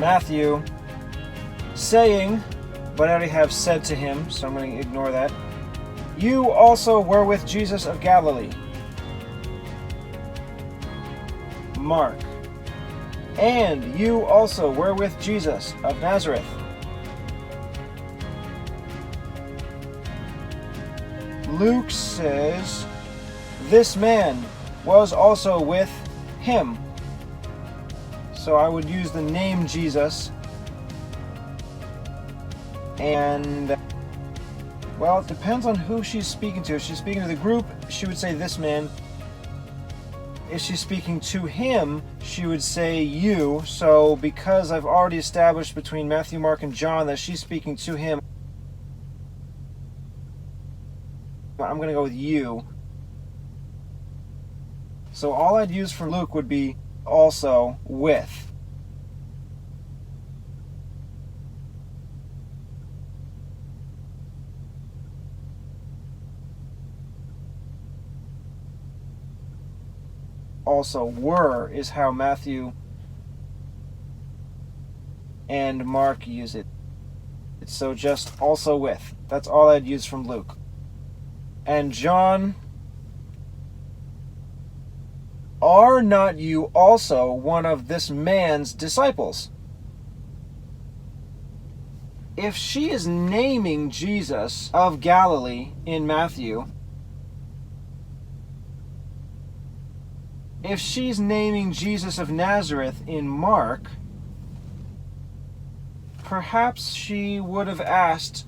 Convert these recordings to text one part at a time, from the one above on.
Matthew, saying, but I already have said to him, so I'm going to ignore that. You also were with Jesus of Galilee. Mark, and you also were with Jesus of Nazareth. Luke says, this man was also with him. So I would use the name Jesus. And, well, it depends on who she's speaking to. If she's speaking to the group, she would say this man. If she's speaking to him, she would say you. So because I've already established between Matthew, Mark, and John that she's speaking to him, I'm going to go with you. So all I'd use for Luke would be also with. Also were is how Matthew and Mark use it. So just also with. That's all I'd use from Luke. And John, are not you also one of this man's disciples? If she is naming Jesus of Galilee in Matthew, if she's naming Jesus of Nazareth in Mark, perhaps she would have asked,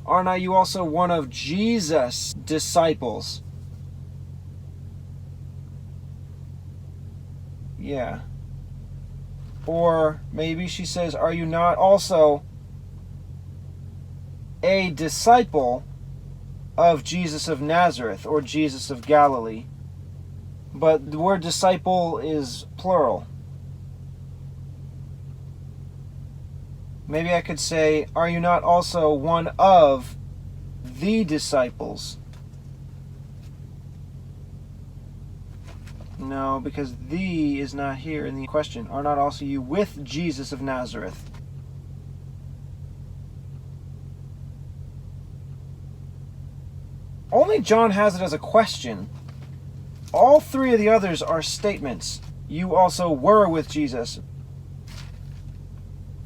are not you also one of Jesus' disciples? Yeah. Or maybe she says, are you not also a disciple of Jesus of Nazareth or Jesus of Galilee? But the word disciple is plural. Maybe I could say, are you not also one of the disciples? No, because the is not here in the question. Are not also you with Jesus of Nazareth? Only John has it as a question. All three of the others are statements. You also were with Jesus.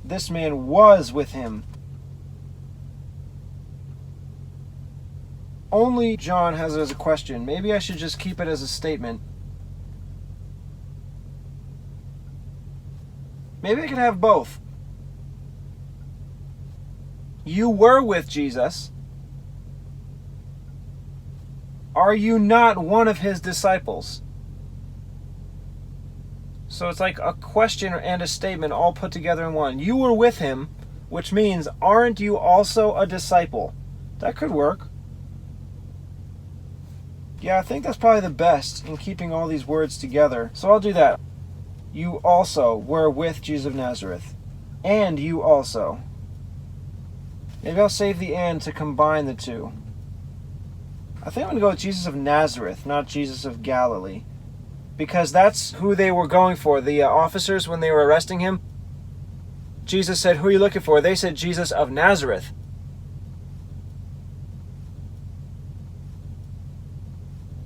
This man was with him. Only John has it as a question. Maybe I should just keep it as a statement. Maybe I could have both. You were with Jesus. Are you not one of his disciples? So it's like a question and a statement all put together in one. You were with him, which means, aren't you also a disciple? That could work. Yeah, I think that's probably the best in keeping all these words together. So I'll do that. You also were with Jesus of Nazareth. And you also. Maybe I'll save the and to combine the two. I think I'm going to go with Jesus of Nazareth, not Jesus of Galilee. Because that's who they were going for. The officers, when they were arresting him, Jesus said, who are you looking for? They said, Jesus of Nazareth.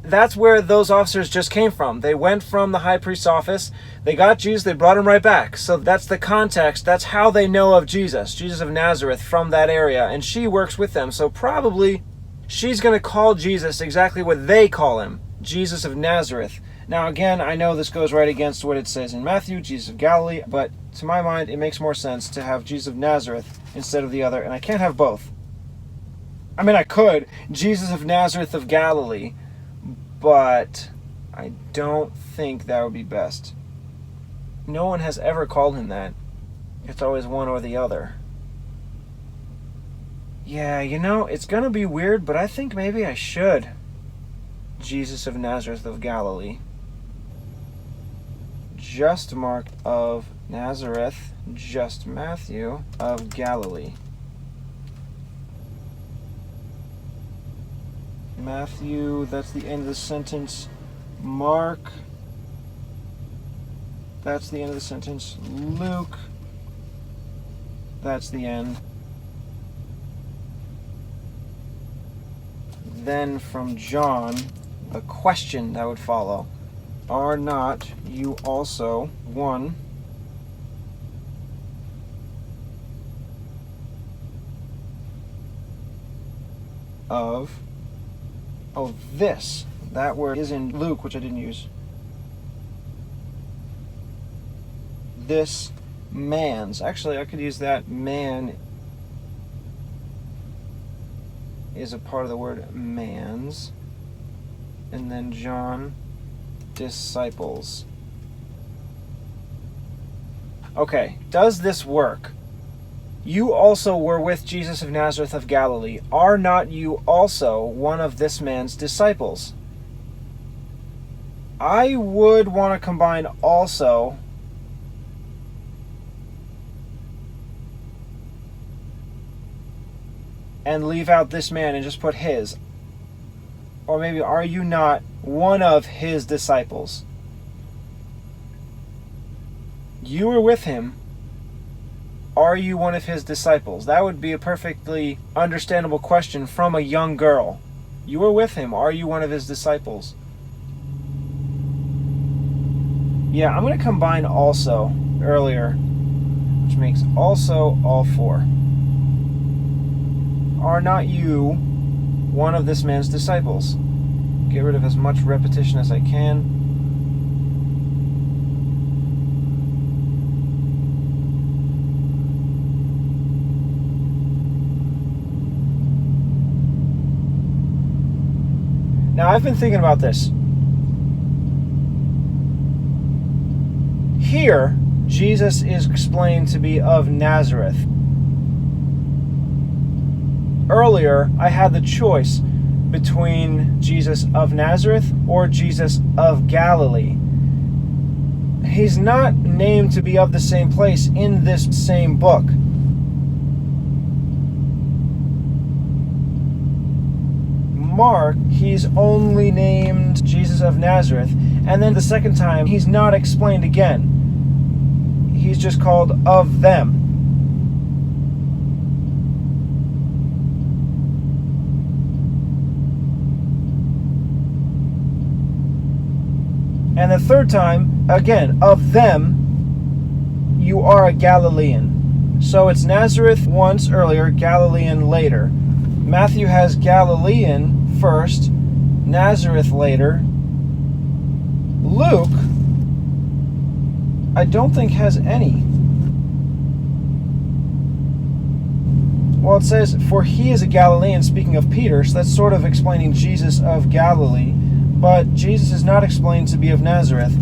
That's where those officers just came from. They went from the high priest's office, they got Jesus, they brought him right back. So that's the context. That's how they know of Jesus, Jesus of Nazareth, from that area. And she works with them. So probably she's going to call Jesus exactly what they call him, Jesus of Nazareth. Now again, I know this goes right against what it says in Matthew, Jesus of Galilee, but to my mind, it makes more sense to have Jesus of Nazareth instead of the other, and I can't have both. I mean, I could, Jesus of Nazareth of Galilee, but I don't think that would be best. No one has ever called him that. It's always one or the other. Yeah, you know, it's going to be weird, but I think maybe I should. Jesus of Nazareth of Galilee. Just Mark of Nazareth, just Matthew of Galilee. Matthew, that's the end of the sentence. Mark, That's the end of the sentence. Luke, that's the end. Then from John, a question that would follow. Are not you also one of this? That word is in Luke, which I didn't use. This man's. Actually, I could use that. Man is a part of the word man's. And then John, disciples. Okay, does this work? You also were with Jesus of Nazareth of Galilee. Are not you also one of this man's disciples? I would want to combine also and leave out this man and just put his. Or maybe, are you not one of his disciples? You were with him. Are you one of his disciples? That would be a perfectly understandable question from a young girl. You were with him. Are you one of his disciples? Yeah, I'm going to combine also earlier, which makes also all four. Are not you one of this man's disciples? Get rid of as much repetition as I can. Now, I've been thinking about this. Here, Jesus is explained to be of Nazareth. Earlier, I had the choice between Jesus of Nazareth or Jesus of Galilee. He's not named to be of the same place in this same book. Mark, he's only named Jesus of Nazareth, and then the second time, he's not explained again. He's just called of them. And the third time, again, of them, you are a Galilean. So it's Nazareth once earlier, Galilean later. Matthew has Galilean first, Nazareth later. Luke, I don't think has any. Well, it says, for he is a Galilean, speaking of Peter, so that's sort of explaining Jesus of Galilee. But Jesus is not explained to be of Nazareth.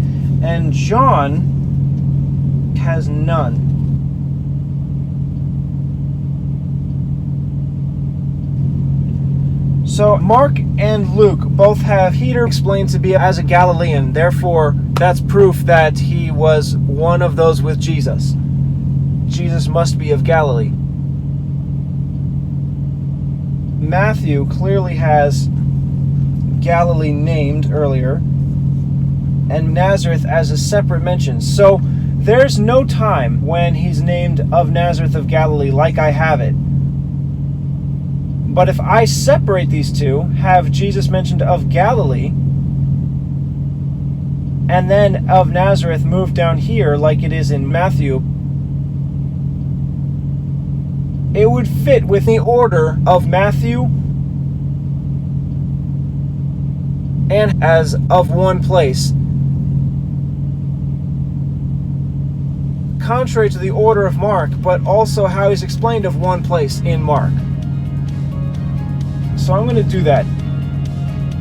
And John has none. So Mark and Luke both have Peter explained to be as a Galilean. Therefore, that's proof that he was one of those with Jesus. Jesus must be of Galilee. Matthew clearly has Galilee named earlier, and Nazareth as a separate mention. So there's no time when he's named of Nazareth of Galilee like I have it. But if I separate these two, have Jesus mentioned of Galilee, and then of Nazareth moved down here like it is in Matthew, it would fit with the order of Matthew and as of one place, contrary to the order of Mark, but also how he's explained of one place in Mark. So I'm going to do that.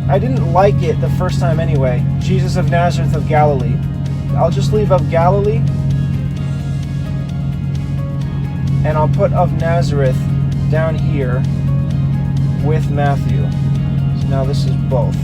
I didn't like it the first time anyway. Jesus of Nazareth of Galilee. I'll just leave of Galilee, and I'll put of Nazareth down here with Matthew. So now this is both.